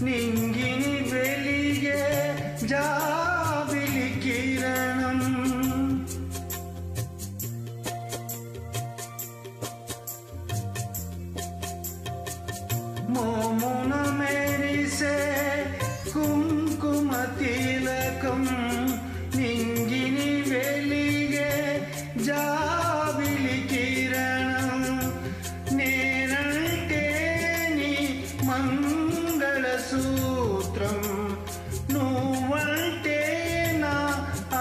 నింగిని వెలిగే జాబిలి కిరణం మోమున మెరిసే కుంకుమ తిలకం నింగిని వెలిగే జాబిలి కిరణం నేనంటే నీ మంగళసూత్రం నువ్వంటే నా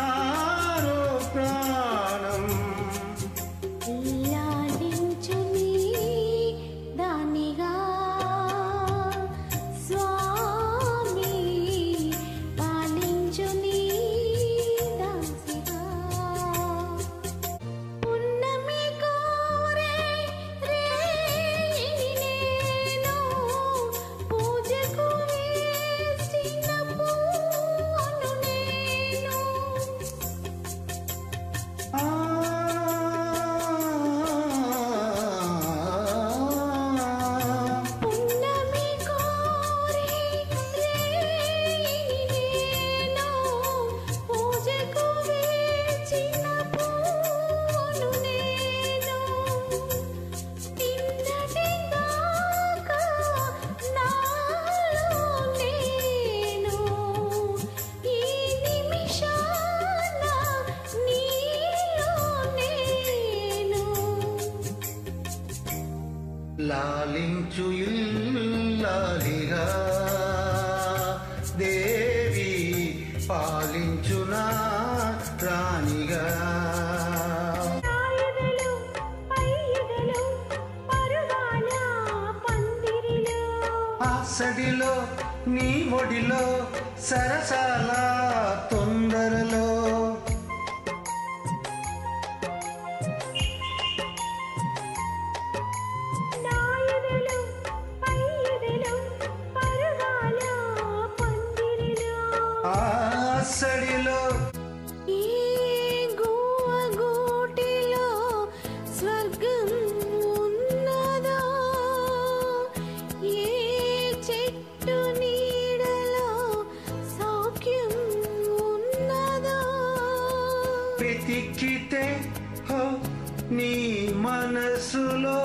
ఆరో ప్రాణం లాలించుని దానిగా స్వామి పాలించుని దాసిగా పున్నమి కోరే రేయిని నేను పూజకు వేసిన పూను నేను పున్నమి కోరే రేయిని నేను పూజకు వేచిన పూను నేను నిన్నటి దాకా నాలో నేను ఈ నిమిషాన నీలో నేను లాలించు ఇల్లాలిగా దేవి పాలించునా రాణిగా నాయదలు పైయదలు పరువాల పందిరిలో ఆసడిలో నీ ఒడిలో సరసాల తొందరలో నాయదలు పైయదలు పరువాల పందిరిలో ఆసడిలో ఈ గువ్వ గూటిలో స్వర్గం ఉన్నదా ఏ చెట్టు నీడలో సౌఖ్యం ఉన్నదా వెతికితే హో నీ మనసులో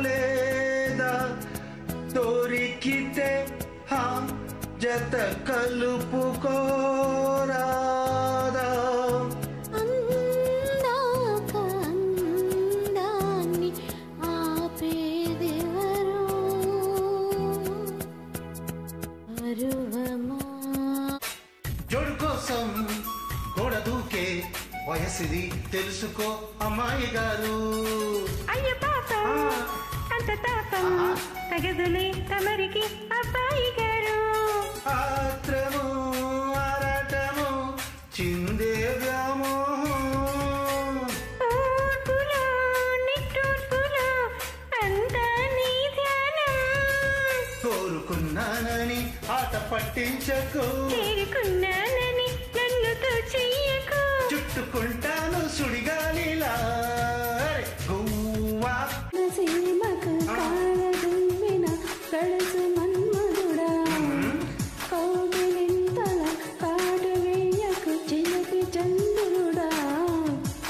లేదా దొరికితే హా జత కలుపుకోరాదా అందాక అందాన్ని ఆపేదెవరు అరువమా జోడు కోసం గోడ దూకే వయసిది తెలుసుకో అమ్మాయి గారు అయ్య పాపం అంత తాపం తగదులే తమరికి అబ్బాయి గారు ఆత్రము ఆరాటము చిందే వ్యామోహం ఊర్పులో నిట్టూర్పులో అంతా నీ ధ్యానం కోరుకున్నానని ఆట పట్టించకు చేరుకున్నానని నన్నుతో చెయ్యకు చుట్టుకుంటాను సుడిగాలిలా గువ్వా నసీమకు కాలదుమ్మిన కడుసు మన్మధుడా కౌగిలింతల కాటు వేయకు చిలిపి చంద్రుడా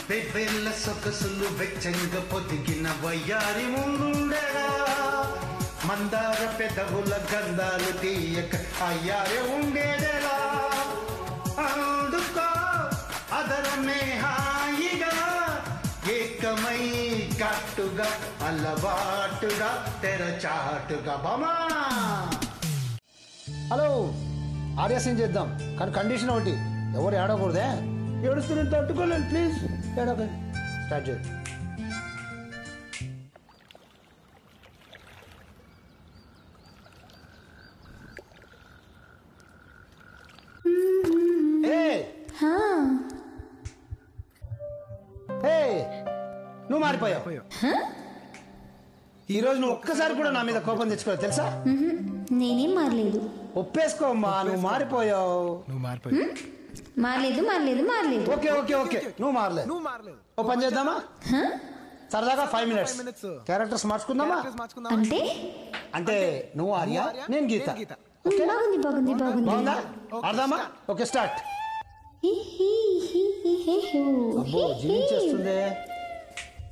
వెవ్వెల్ల సొగసులు వెచ్చంగా పొదిగిన వయ్యారి ముందుండగా మందార పెదవుల గంధాలు తీయక అయ్యారే ఉండేదెలా అందుకో అదరమే హాయిగా ఏకమై కట్టుగా అలవాటుగా తెరచాటుగా బమా హలో ఆడియో సీన్ చేద్దాం కానీ కండిషన్ ఒకటి ఎవరు ఏడకూడదే ఏడుస్తున్న తట్టుకోలేను ప్లీజ్ ఏడకండి స్టార్ట్ చేయండి నువ్వు మారిపోయావు ఈ రోజు నువ్వు ఒక్కసారి కూడా నా మీద కోపం తెచ్చుకోలేదు తెలుసా నేనేం మారలేదు ఒప్పేసుకోమ్మా నువ్వు మారిపోయావు మారలేదు మారలేదు మారలేదు ఓకే ఓకే ఓకే నువ్వు మారలేదు ఓ పని చేద్దామా సరదాగా 5 minutes క్యారెక్టర్స్ మార్చుకుందామా? అంటే అంటే నువ్వు ఆర్య, నేను గీత. బాగుంది బాగుంది బాగుంది. బాగుందా? ఆడదామా? Okay start. అబ్బో జీవించేస్తుందే.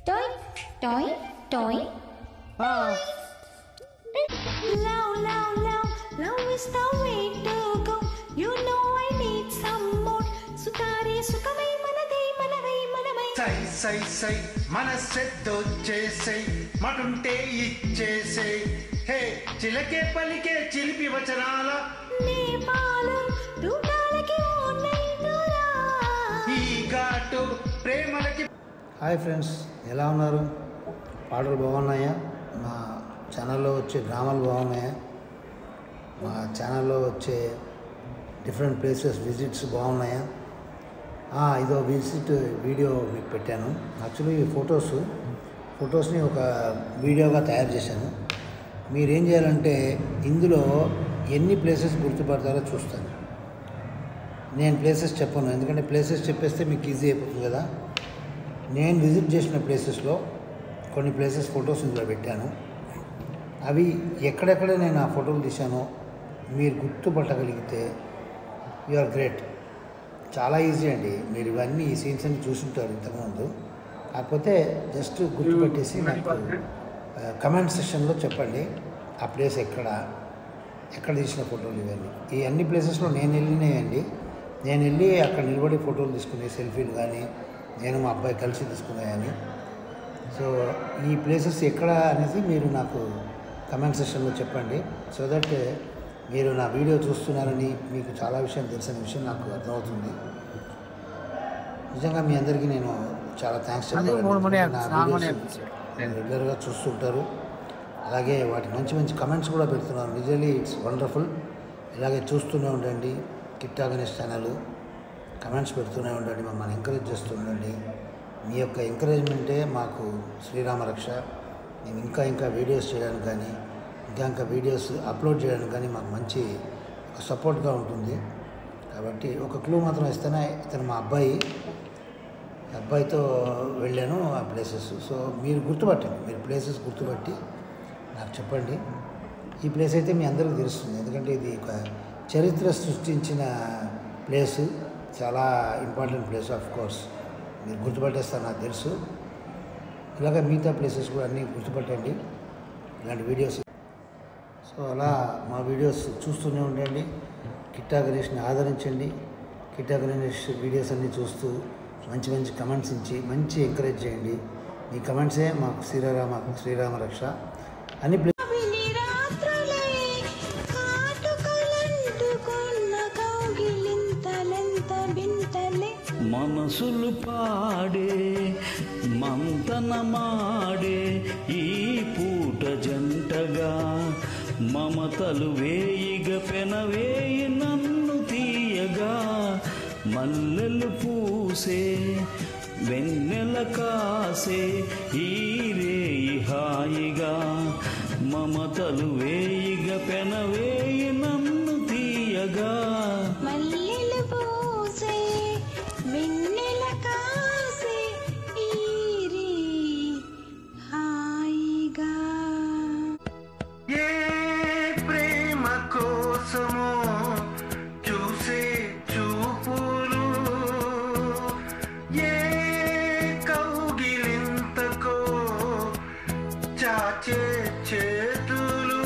Toy toy toy. Love, love, love, love is the way to go. You know I need some more. Sukare sukamai manadai manavai manavai. సై సై సై మనసెద్దొచ్చేసై మటుంటే ఇచ్చేసై హే చిలకే పలికే చిలిపి వచనాల నేపాలం దూటాలకి ఓనైనురా. ఈ ఘాటు ప్రేమలకి. హాయ్ ఫ్రెండ్స్, ఎలా ఉన్నారు? పాటలు బాగున్నాయా? మా ఛానల్లో వచ్చే డ్రామాలు బాగున్నాయా? మా ఛానల్లో వచ్చే డిఫరెంట్ ప్లేసెస్ విజిట్స్ బాగున్నాయా? ఇదో విజిట్ వీడియో మీకు పెట్టాను. యాక్చువల్లీ ఈ ఫొటోస్ని ఒక వీడియోగా తయారు చేశాను. మీరేం చేయాలంటే ఇందులో ఎన్ని ప్లేసెస్ గుర్తుపడతారో చూస్తాను. నేను ప్లేసెస్ చెప్పను, ఎందుకంటే ప్లేసెస్ చెప్పేస్తే మీకు ఈజీ అయిపోతుంది కదా. నేను విజిట్ చేసిన ప్లేసెస్లో కొన్ని ప్లేసెస్ ఫొటోస్ ఇందులో పెట్టాను. అవి ఎక్కడెక్కడ నేను ఆ ఫోటోలు తీశానో మీరు గుర్తుపట్టగలిగితే యు ఆర్ గ్రేట్. చాలా ఈజీ అండి. మీరు ఇవన్నీ ఈ సీన్స్ అన్ని చూసుంటారు ఇంతకుముందు. కాకపోతే జస్ట్ గుర్తుపెట్టేసి నాకు కమెంట్ సెక్షన్లో చెప్పండి ఆ ప్లేస్ ఎక్కడ తీసిన ఫోటోలు ఇవన్నీ. ఈ అన్ని ప్లేసెస్లో నేను వెళ్ళినాయండి. నేను వెళ్ళి అక్కడ నిలబడి ఫోటోలు తీసుకునే సెల్ఫీలు కానీ నేను మా అబ్బాయి కలిసి తీసుకున్నాయని. సో ఈ ప్లేసెస్ ఎక్కడ అనేది మీరు నాకు కమెంట్ సెక్షన్లో చెప్పండి. సో దట్ మీరు నా వీడియో చూస్తున్నారని మీకు చాలా విషయం తెలిసిన విషయం నాకు అర్థమవుతుంది. నిజంగా మీ అందరికీ నేను చాలా థ్యాంక్స్ చెప్పాను. రెగ్యులర్గా చూస్తుంటారు, అలాగే వాటి మంచి మంచి కమెంట్స్ కూడా పెడుతున్నారు. Really it's wonderful. ఇలాగే చూస్తూనే ఉండండి. కిట్టా గణేష్ ఛానల్ కమెంట్స్ పెడుతూనే ఉండండి, మమ్మల్ని ఎంకరేజ్ చేస్తూ ఉండండి. మీ యొక్క ఎంకరేజ్మెంటే మాకు శ్రీరామ రక్ష. మేము ఇంకా వీడియోస్ చేయడానికి కానీ ఇంకా వీడియోస్ అప్లోడ్ చేయడానికి కానీ మాకు మంచి ఒక సపోర్ట్గా ఉంటుంది. కాబట్టి ఒక క్లూ మాత్రం ఇస్తేనే, ఇతను మా అబ్బాయితో వెళ్ళాను ఆ ప్లేసెస్. సో మీరు గుర్తుపట్టండి, మీరు ప్లేసెస్ గుర్తుపట్టి నాకు చెప్పండి. ఈ ప్లేస్ అయితే మీ అందరికీ తెలుస్తుంది, ఎందుకంటే ఇది ఒక చరిత్ర సృష్టించిన ప్లేసు, చాలా ఇంపార్టెంట్ ప్లేస్. ఆఫ్ కోర్స్ మీరు గుర్తుపట్టేస్తారు నాకు తెలుసు. ఇలాగ మిగతా ప్లేసెస్ కూడా అన్నీ గుర్తుపట్టండి ఇలాంటి వీడియోస్. సో అలా మా వీడియోస్ చూస్తూనే ఉండండి. కిట్టా గణేష్ని ఆదరించండి. కిట్టా గణేష్ వీడియోస్ అన్నీ చూస్తూ మంచి మంచి కమెంట్స్ ఇచ్చి మంచి ఎంకరేజ్ చేయండి. మీ కమెంట్సే మాకు శ్రీరామ రక్ష. అన్ని మనసులు పాడే మంతనమాడే ఈ పూట జంటగా మమతలు వేయిగ పెనవేయి నన్ను తీయగా మల్లెలు పూసే వెన్నెల కాసే ఈ రేయి హాయిగా మమతలు వేయిగ పెనవేయి నన్ను తీయగా మల్లెలు పూసే వెన్నెల కాసే ఈరి హాయిగా. ఏ ప్రేమ కోసమో చూసే చూపులు, ఏ కౌగిలింతకో చాచే చేతులు,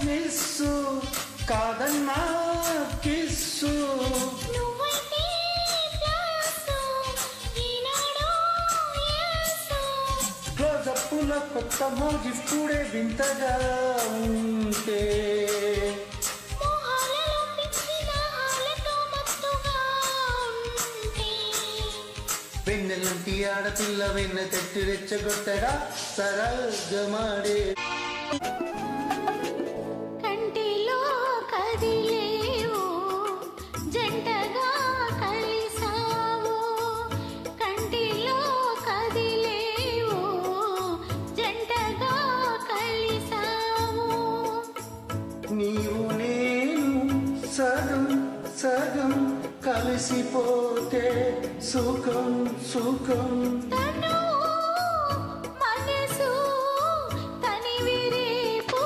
మిస్సు కాదన్నా కిస్సు నువ్వైతే ప్లస్సు, ఈనాడు ఎస్సు. క్లోజప్పుల కొత్త మోజిప్పుడే వింతగా ఉంటే మోహాలలో పిచ్చిన హాలతో మత్తుగా ఉంటే. వెన్నెలంటి ఆడపిల్ల వెన్న తెట్టి రెచ్చగొట్టగా సరగమాడే కంటిలో కదిలేవో జంటగా కలిసావో, కంటిలో కదిలేవో జంటగా కలిసావో. నీవు నేను సగం సగం కలిసిపోతే సుఖం సుఖం తను మనసు తనివిరేపు.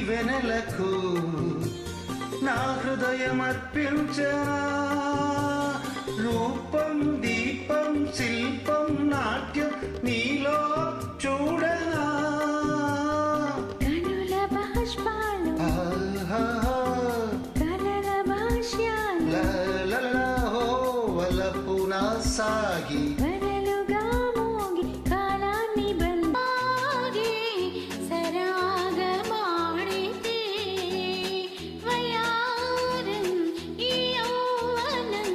వెనలకు నా హృదయమర్పించనా రూపం దీపం శిల్పం నాట్యం నీలో చూడనా కనుల బాష్పాలు కలల భాష్యాలు హో వలపున సాగి వరలుగా మోగి కాలాన్ని బందాగి సరాగమాడితే వయారం ఈ యౌవనం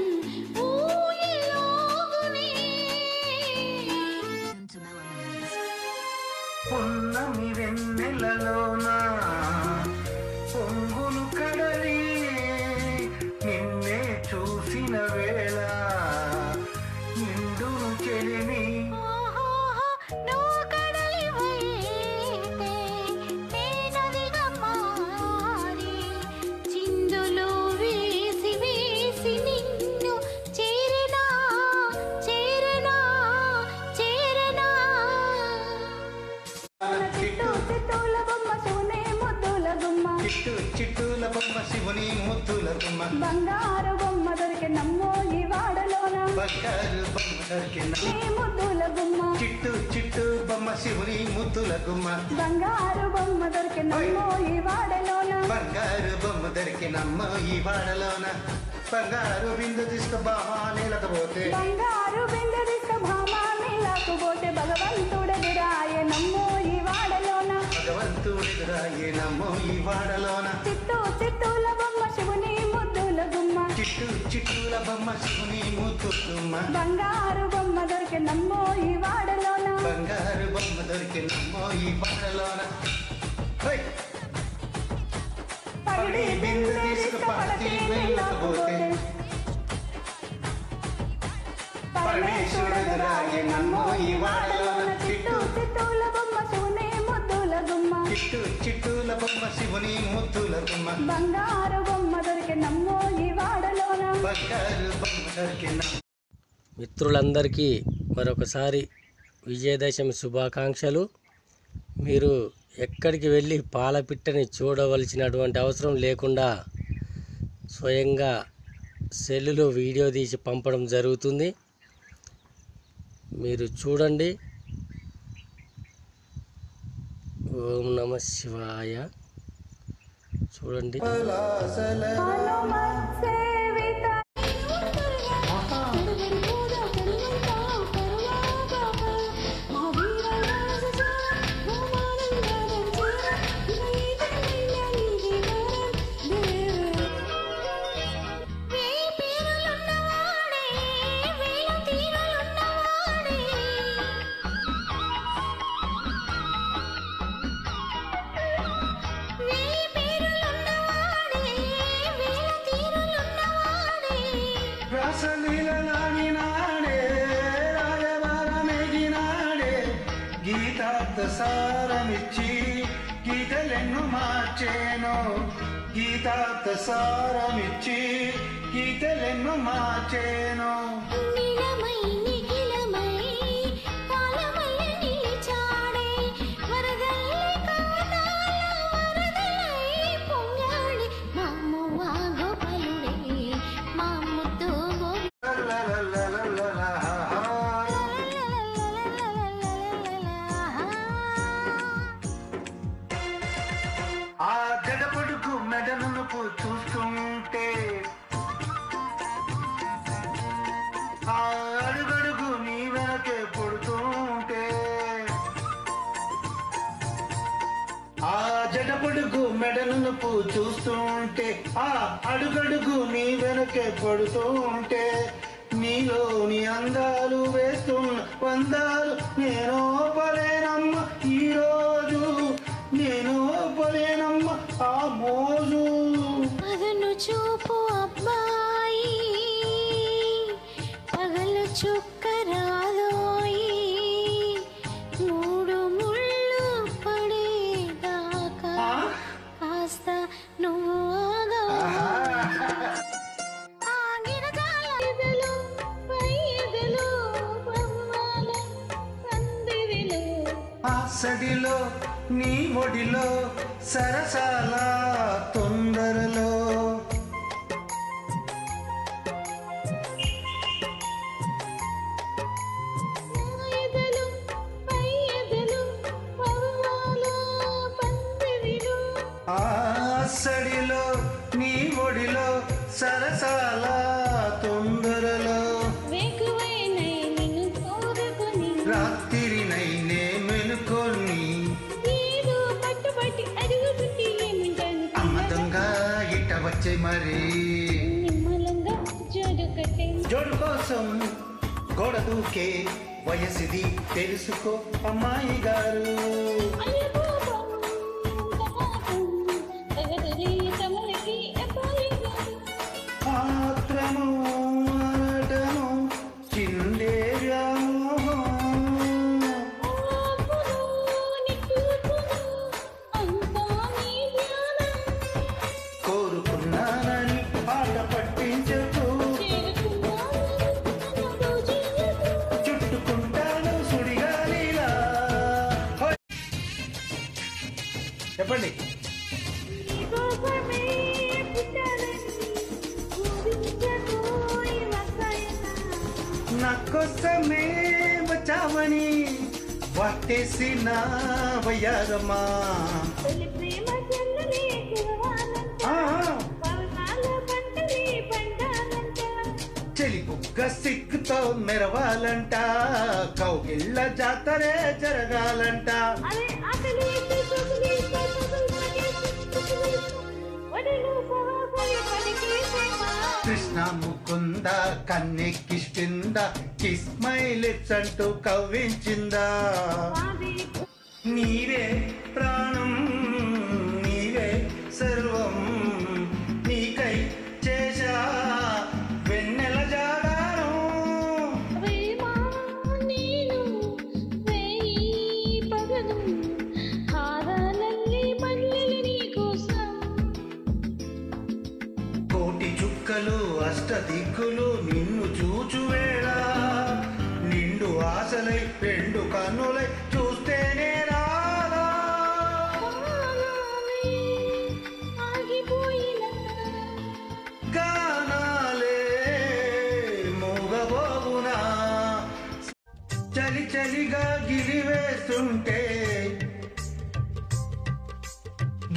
ఊయలోగునే పున్నమి వెన్నెలలోన పొంగులు కడలి నిన్నే చూసిన వేళ నిండును చెలిమి నువ్వు కడలివైతే నేనదిగా మారి చిందులేస్తున్నా శివుని ముద్దుల గుమ్మ బంగారు బొమ్మ దొరికి నమ్మో ఈ వాడలోన బంగారు బొమ్మ దొరికిన నీ ముద్దుల గుమ్మ చిట్టు చిట్టు బొమ్మ శివుని ముద్దుల గుమ్మ బంగారు బొమ్మ దొరికి నమ్మో ఈ వాడలోన బంగారు బొమ్మ దొరికినమ్మ ఈ వాడలోన బంగారు బిందు తీసుకు బాగానేలకపోతే బంగారు బిందె తీసుక భామాన్ని లాక్కుపోతే భగవంతుడెదురాయే నమ్మో ఈ వాడలోన భగవంతుడెదురాయేనమ్మో ఈ వాడలోన చిత్తూ చిత్తూల బొమ్మ శివుని ముద్దుల గుమ్మ చిట్టు చిట్టుల బొమ్మ శివుని ముద్దుల గుమ్మ బంగారు బొమ్మ దొరికి నమ్మో ఈ వాడలోన బంగారు బొమ్మ దొరికినమ్మో ఈ వాడలోన పగిడి బిందె తీసుక పడతి వెళ్ళకపోతే పరమేశ్వరుడెదురాయే నమ్మో ఈ వాడలోన చిత్తూ చిత్తూల బొమ్మ శివుని ముద్దుల గుమ్మ చిట్టు చిట్టుల బొమ్మ శివుని ముద్దుల గుమ్మ బంగారు బొమ్మ దొరికి నమ్మో ఈ వాడలోన బంగారు బొమ్మ దొరికిన మిత్రులందరికీ మరొకసారి విజయదశమి శుభాకాంక్షలు. మీరు ఎక్కడికి వెళ్ళి పాలపిట్టని చూడవలసినటువంటి అవసరం లేకుండా స్వయంగా సెల్లులో వీడియో తీసి పంపడం జరుగుతుంది. మీరు చూడండి. ఓం నమ శివాయ. చూడండి. హనుమత్ సేవిత రాసలీలలాడినాడే రాజవారమెగినాడే గీతార్థ సారమిచ్చి గీతలెన్ను మార్చేను గీతార్థ సారమిచ్చి గీతలెన్ను మార్చేను నీలమై నిఖిలమై పాలమల్లె నిలిచాడే వరదల్లి కాటాల వరదలై పొంగాడే మామ్మ గోపాలుడే మా ముద్దు ఆ గడపడుకు మెడను చూస్తుంటే ఆ అడుగడుగు నీ వెనకే పొడుతుంటే ఆ జడపడుగు మెడను చూస్తుంటే ఆ అడుగడుగు నీ వెనకే పడుతుంటే నీలోని అందాలు వేస్తున్న వందాలు నేను పలేనమ్మ ఈరోజు నేను పలేనమ్మ ఆ మోజు పదను చూపు అబ్బాయి పగలు చుక్క రాదోయి మూడు ముళ్ళు పడేదాకా కాస్త నువ్వు సడిలో నీ ఒడిలో సరసాల తొందరలో ఆ సడిలో నీ ఒడిలో సరసాల తొందరలో రాత్రినై నే మెనుకొని అమ్మ దొంగ ఇట్ట వచ్చే మరి జోడు కోసం గోడ దూకే వయసిది తెలుసుకో అమ్మాయి గారు ఆత్రము ఆటము చిందేరాము కోరుకున్నానని పాట పట్టించకు చుట్టుకుంటాను సుడిగాలిలా కోసమే వచ్చావని వాటేసిన వయ్యారమ్మా తొలి ప్రేమ జల్లులే కురవాలంట పవనాల పంటలే పండాలంట చెలి బుగ్గ సిగ్గుతో మెరవాలంట కౌగిళ్ళ జాతరే జరగాలంట అరే ఆకలేసి సొగులేసి వడలు సవాసరి పలికేసేమా కృష్ణ ముకుంద కన్నెక్కిష్టింద కిస్మై లిప్స్ అంటూ కవ్వించిందా మాది నీవే ప్రాణం నీవే సర్వం నీకై చేశా వెన్నెల జాగారం ప్రేమ నేను వేయి పగలు హారాలల్లి మల్లెలు నీకోసం కోటి చుక్కలు అష్టదిక్కులు నిన్ను చూచువేళ నిండు ఆశలై రెండు కన్నులై చూస్తేనే రాదా కాలాలే ఆగిపోయిన గానాలే మూగబోగునా చలి చలిగా గిలివేస్తుంటే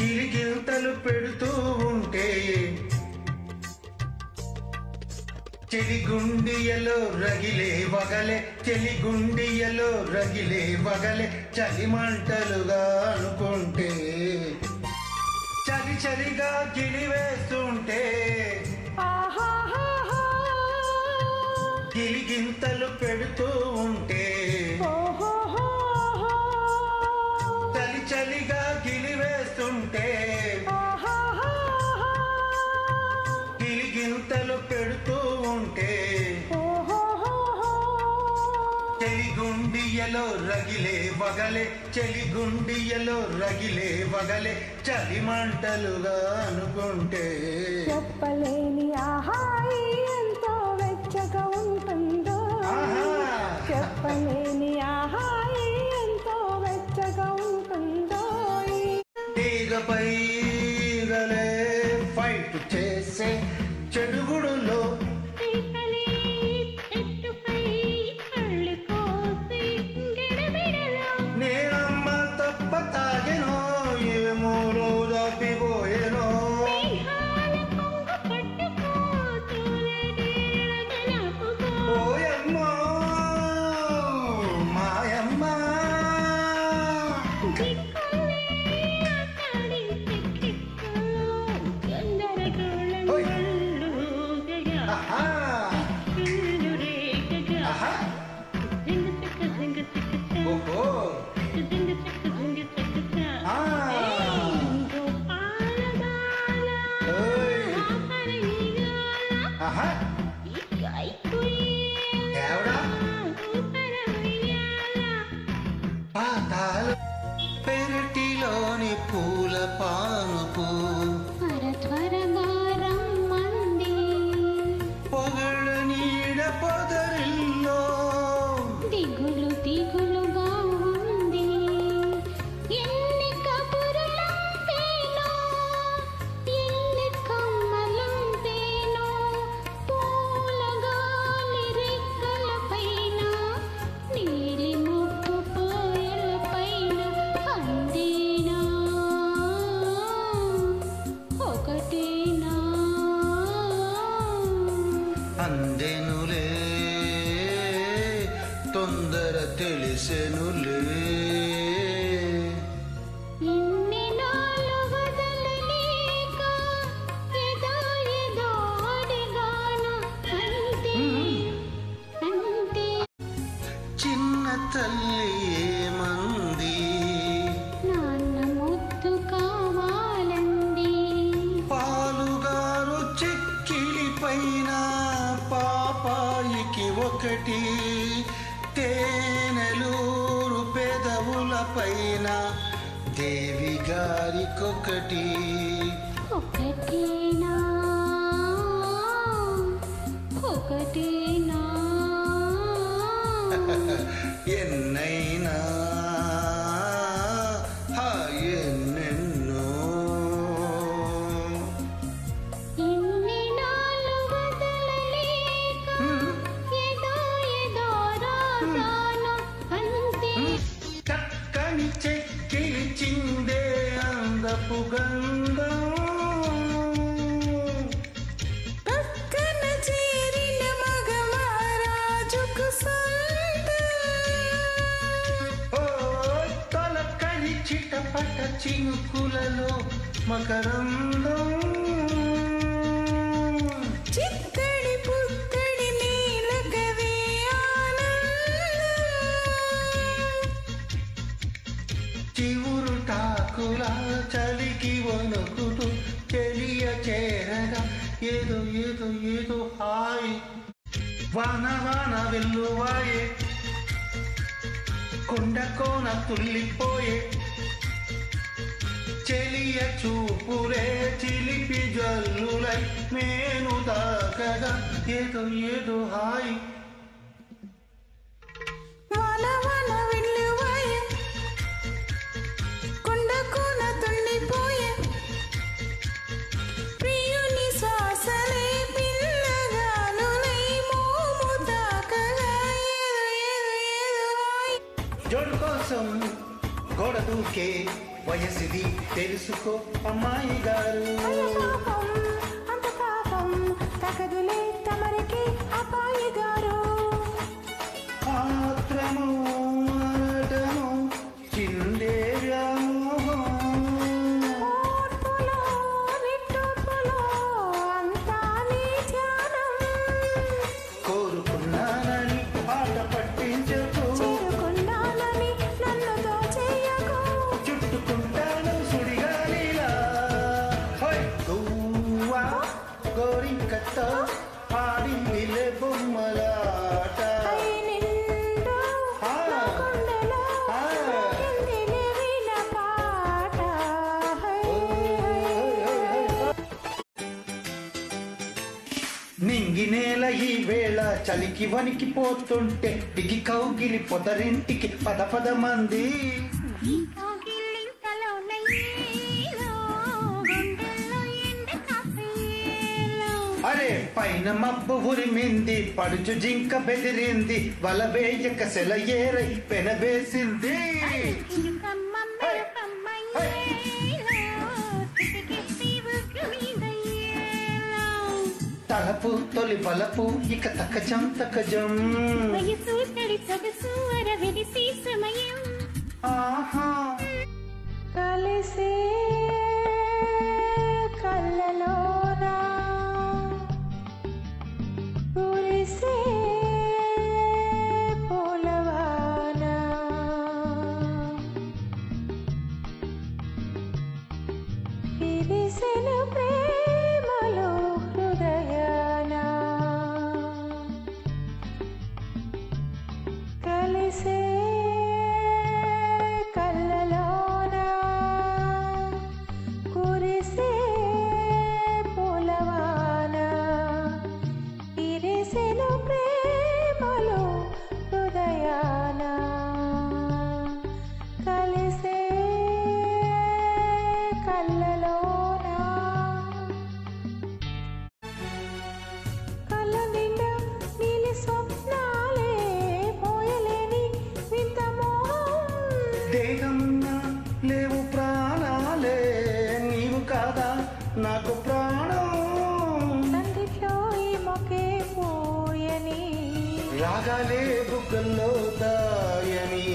గిలిగింతలు పెడుతూ ఉంటే చెలిగుండియలో రగిలే వగలే చెలిగుండియలో రగిలే వగలే చలి మంటలుగా అనుకుంటే చలి చలిగా గిలివేస్తుంటే ఆహాహాహా గిలిగింతలు పెడుతూ ఉంటే ఓహోహోహో చలి చలిగా గిలివేస్తుంటే ఆహాహాహా గిలిగింతలు పెడుతూ ఉంటే ఓహోహోహో చెలిగుండియలో రగిలే వగలే చెలిగుండియలో రగిలే వగలే చలి మంటలుగా అనుకుంటే చెప్పలేని ఆహాయి ఎంతో వెచ్చగా ఉంటుందో ఆహా. చెప్పలేని ఆహాయి ఎంతో వెచ్చగా ఉంటుందో తీగపై గలే ఫైట్ చేసే చెడుగుడులో తీగలి చెట్టుపై కళ్ళు కోసి గిడబిడలో నేనమ్మ తప్ప తాగెనో ఏమో రోజాపిపోయేనో మేఘాల కొంగ పట్టుకో తూలెడీల గెలుపుకో ఓయమ్మో మాయమ్మ దిక్కులే ఆకాడించి కిక్కులు గందరగోళం ఓయ్. గల్లుగగా ఆహా కిల్లు రేగగా ఆహా జింగ చెక్క జింగ చెక్క ఓహో జింగ చెక్క జింగ చెక్క ఆ. గోపాల బాల ఓయ్. ఆపరయ్యాల ఆహా ఎవడా పాతాలు పెరటిలోని పూల పానుపు త్వరగా రమ్మంది పొగళ్ళ నీడ పొదరిల్లో దిగులు దిగులుగా ఉంది ఎన్ని కబురులంటేనో ఎన్ని కమ్మలంటేనో పూల గాలి రెక్కల పైన నీలి ముప్పు పోయల పైన అందేనా ఒకటేనా అందెనులే తొందర తెలిసెనులే ఇన్ని నాలు వదలలేక ఏదో ఏదో అడిగాన అంతే అంతే చిన్న తల్లి ఏమంది నాన్న ముద్దు కావాలంది పాలుగారు చెక్కిలి పైన పాపాయికి ఒకటి తేనెలూరు పెదవుల పైన దేవి గారికొకటి ఒకటేనా ఒకటేనా ఎన్నైనా ఎన్నెన్నో ఇన్ని నాలు వదలలేక ఏదో ఏదో చినుకులలో మకరందం చిక్కడి పుక్కడి నీలకవే ఆనందం చివురు టాకుల చలికి వణుకుతూ తెలియ చేరగా ఏదో ఏదో ఏదో హాయ్ వాన వాన వెల్లువాయే కొండ కోన తుల్లిపోయే చెలియ చూపులే చిలిపి జల్లులై మేను దాకగా ఏదో ఏదో హాయ్ వాన వాన వెల్లువాయే కొండ కోన తుల్లిపోయే ప్రియుని శ్వాసలే పిల్లగాలులై మోము తాకగా జోడు కోసం గోడ దూకే వయసిది తెలుసుకో అమ్మాయి గారు అంత పాపం తగదులే తమరికి అబ్బాయి గారు ఆత్రము ఆటము చిందే వ్యామోహం ఓర్పులో నిట్టూర్పులో అంతా నీ ధ్యానం కోరుకున్నానని ఆట పట్టించకు చేరుకున్నానని నన్ను దోచేయకు చుట్టుకుంటాను సుడిగాలిలా హోయ్ గువ్వా గోరింకతో ఆడిందిలే బొమ్మలాట అయి నిండు నా గుండెలో నాకిందిలే వీణ పాట హై నింగి నేల ఈ వేళ చలికి వణికిపోతుంటే దిగి కౌగిలి పొదరింటికి పద పద మంది ఈ కౌగిలింతలో నయ్యేలో గుండెల్లో ఎండ కాసేలో అరే పైన మబ్బు ఉరిమింది పడుచు జింక బెదిరింది వల వేయక సెలయేరై పెనవేసింది చిరుకమ్మ మెరుపమ్మ ఏలో కిటికిటి ఉగ్గు మీద ఏలో తలపు తొలి బలపు ఇక తకజం తకజం వయసు తడి సొగసు అరవిడిసి సమయం ఆహా కలిసే కళ్ళలోనా కురిసే పూలవానా విరిసెను ప్రేమలో హృదయానా కలిసే కళ్ళలోనా కురిసే పూలవానా ఇరిసెను ప్రేమలో హృదయానా కలిసే కళ్ళలోనా కళ్ళ నిండా నీలి స్వప్నాలే పోయలేని వింత మోహం దేహమున్నా లేవు ప్రాణాలే నీవు కాదా నాకు ప్రాణం తండ్రిలో ఈ మొకే పోయని రాగాలే బుగ్గల్లో దాయని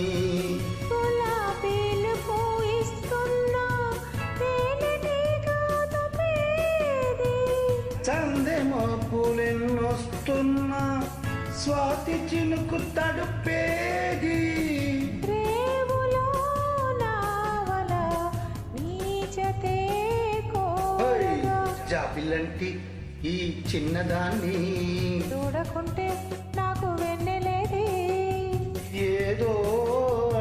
గులాబీలు పూయిస్తున్నా తేనెటీగతో పేది చందెమో పూలెన్నొస్తున్నా స్వాతి చినుకు తడుపేది రేవులో నావల నీ జతే కోరగా జాబిలంటి ఈ చిన్నదాన్ని చూడకుంటే నాకు వెన్నెలేది ఏదో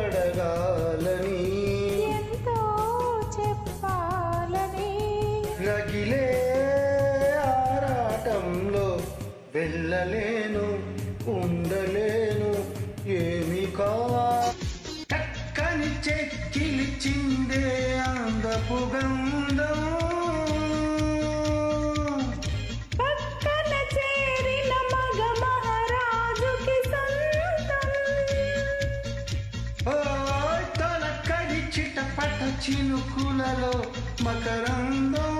అడగాలని ఎంతో చెప్పాలని రగిలే ఆరాటంలో వెళ్ళలేను ఉండలేను ఏమి కావా చక్కని చెక్కిలి చిందే అందపు గంధం పక్కన చేరిన మగ మహారాజుకి సొంతం ఓ తొలకడి చిటపట చినుకులలో మకరందం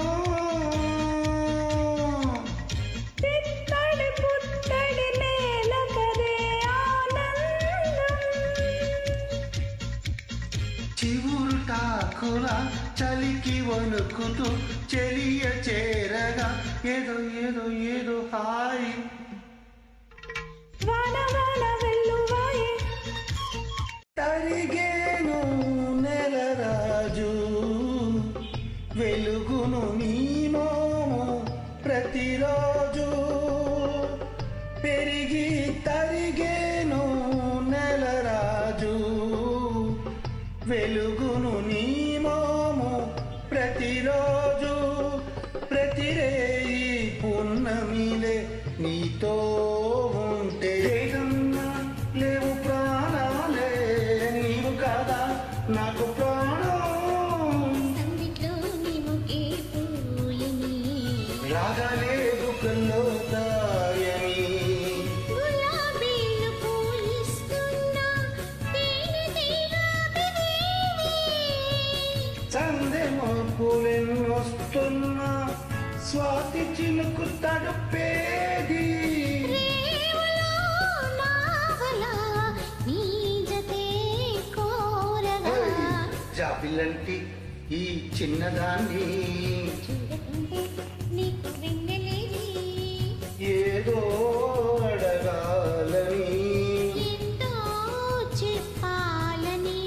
చిత్తడి పుట్టడి నేల కదే ఆనందం చివురు టాకుల ఏదో ఏదో ఏదో హాయ్ వాన వాన వెల్లువాయే తరిగేను నెలరాజు వెలుగును నీ మోము ప్రతిరోజు పెరిగి తరిగేను నెలరాజు వెలుగును నీ మోము ప్రతిరోజు ప్రతిరేయి పున్నమిలే నీతో ఉంటే ఏదన్నా లేవు ప్రాణాలే నీవు కాదా నాకు ప్రాణం సందిట్లో నీముకే పూయని రాగలేదు కల్లో తాయని గులాబీలు పూయిస్తున్నా తేనెటీగ చందెమో పూలెన్నొస్తున్నా స్వాతి చిలుకు తడుపేది రేవులో నావలా నీ జతే కోరగా జాబిలంటి ఈ చిన్నదాన్ని చూడకుంటే నీకు వెన్నెలేది ఏదో అడగాలని ఎంతో చెప్పాలని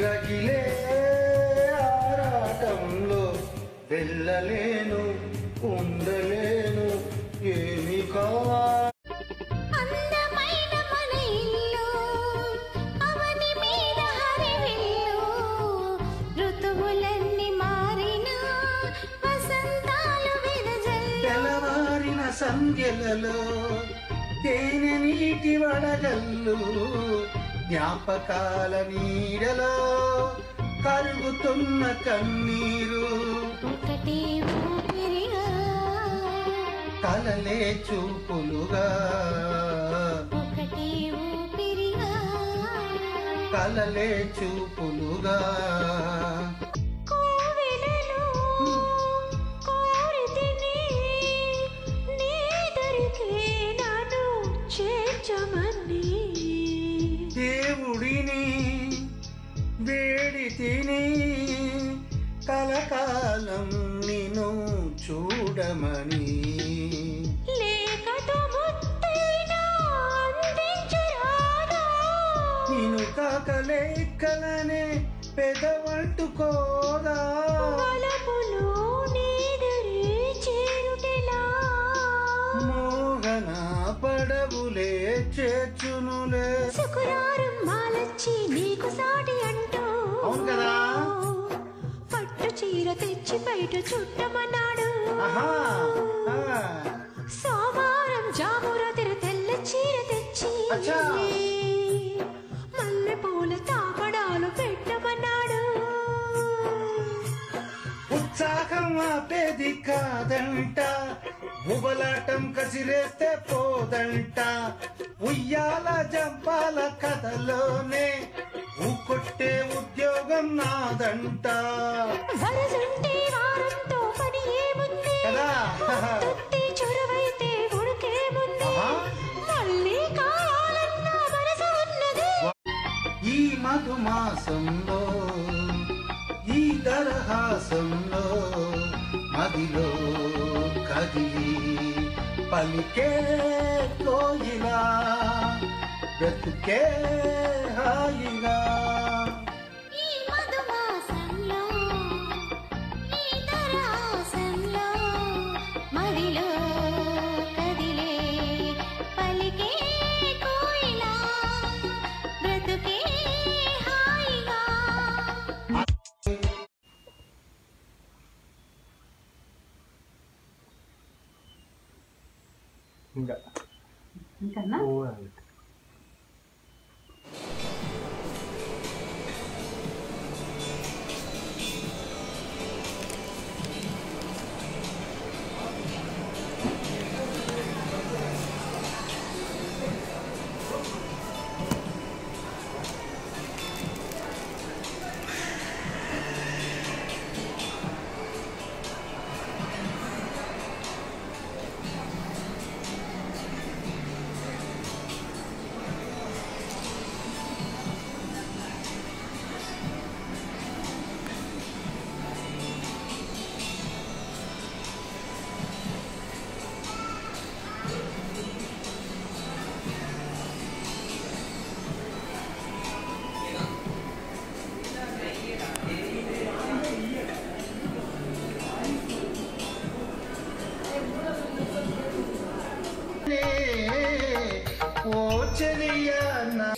రగిలే ఆరాటంలో వెళ్ళలేను ఉండలేను ఏమి కావాలి అందమైన మన ఇల్లు అవని మీద హరివిల్లు ఋతువులన్నీ మారినా వసంతాలు విరజల్లు తెల్లవారిన సంధ్యలలో తేనె నీటి వడగల్లు జ్ఞాపకాల నీడలో కరుగుతున్న కన్నీరు ఒకటే ఊపిరిగా కలలే చూపులుగా ఒకటే ఊపిరిగా కలలే చూపులుగా కోవెలలో కోరితిని నీ దరికే నన్ను చేర్చమని దేవుడిని వేడి తిని కలకాలం నిన్ను చూడమని లేఖతో ముత్తైనా అందించరాదా నిన్ను కాకలేక్కలనే పెదవంటుకోదా వలపులో నీదరే చేరుటెలా మోహన పడవులే చేర్చునులే శుక్రవారం మాలచ్చి నీకు సాటి అంటూ అవును కదా పట్టు చీర తెచ్చి బయట చుట్టమన్నాడు ఆహా ఆ. సోమవారం జాముర తెల్ల చీర తెచ్చి అచ్చా. మల్లె పూల తాపడాలు పెట్టమన్నాడు ఉత్సాహం ఆపేది కాదంట ఉబలాటం కసిరేస్తే పోదంట ఉయ్యాల జంపాల కథలోనే ఊకొట్టే ఉద్యోగం నాదంట వరసంటే వారంతో పని ఏముంది కదా తొట్టి చొరవైతే ఉడికేముంది ఆహా. మళ్ళీ కావాలన్న మనసు ఉన్నది ఈ మధుమాసంలో ఈ దరహాసంలో మదిలో కదిలి పలికే కోయిలా బ్రతుకే హాయిగా ఈ మధుమాసంలో ఈ దరాసంలో మదిలో కదిలే పలికే కోయిలా బ్రతుకే హాయిగా ఇంకన్నా చెలియా నా